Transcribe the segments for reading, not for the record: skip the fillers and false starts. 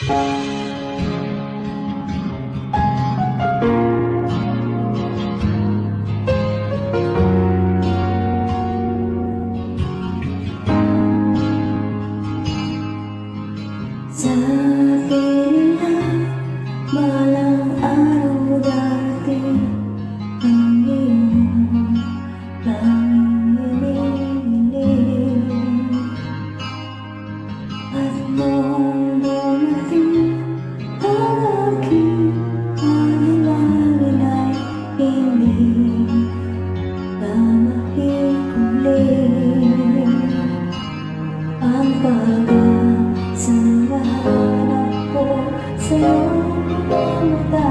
Sa akin na balang araw darating ang iyong tanging hinihiling. At noong dumating ang aking panalangin ay hindi na maikuling. Ang pag-asahanap ko sa iyong mata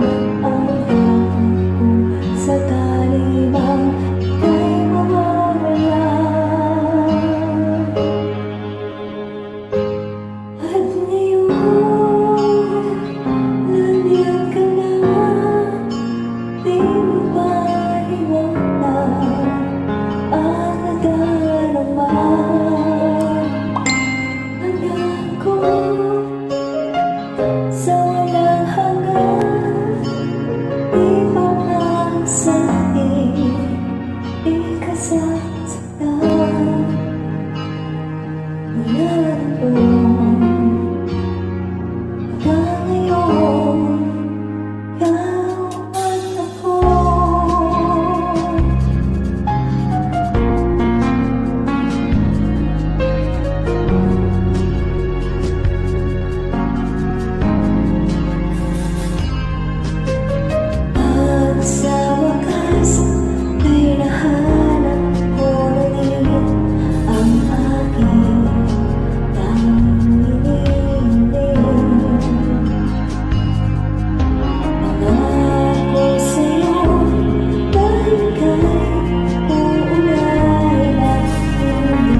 at ang takot ko sa talibang ika'y mawawala. At ngayon, nandiyan ka na, di mo ba iwala ang nadarama? Sa walang hanggan, di makasahin, di kasasaktan. Mula noon hanggang ngayon, ikaw at ako. Sa wakas ay nahanap ko na rin ang aking tanging hinihiling. Pangako sa'yo dahil kay uunahin at hindi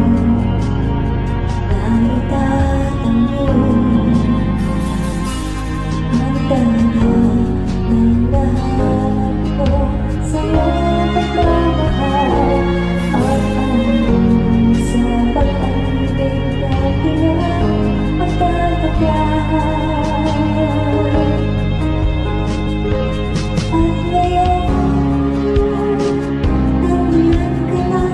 na itatanggol. Magdala ng lahat ko sa'yo pagmamahal at ang sa pag-ibig na pinapagtatagyan. At ngayon, nandiyan ka na,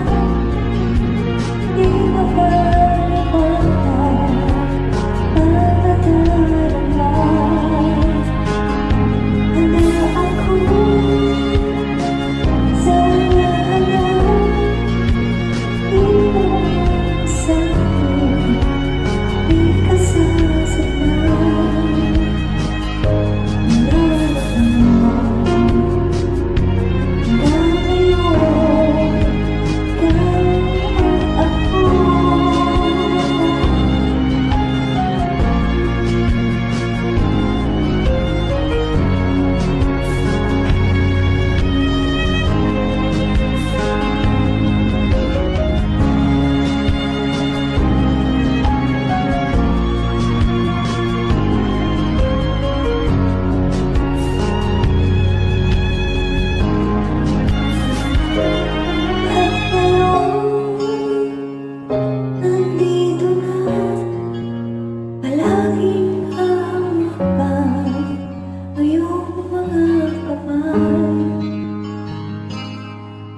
di mapaliwanag ang nadarama.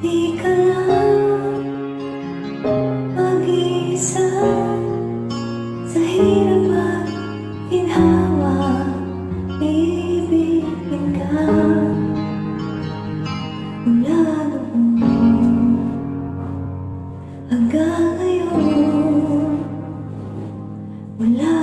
Di ka lang mag-isa sa hirap at ginhawa, ibigin ka mula noon hanggang ngayon. Wala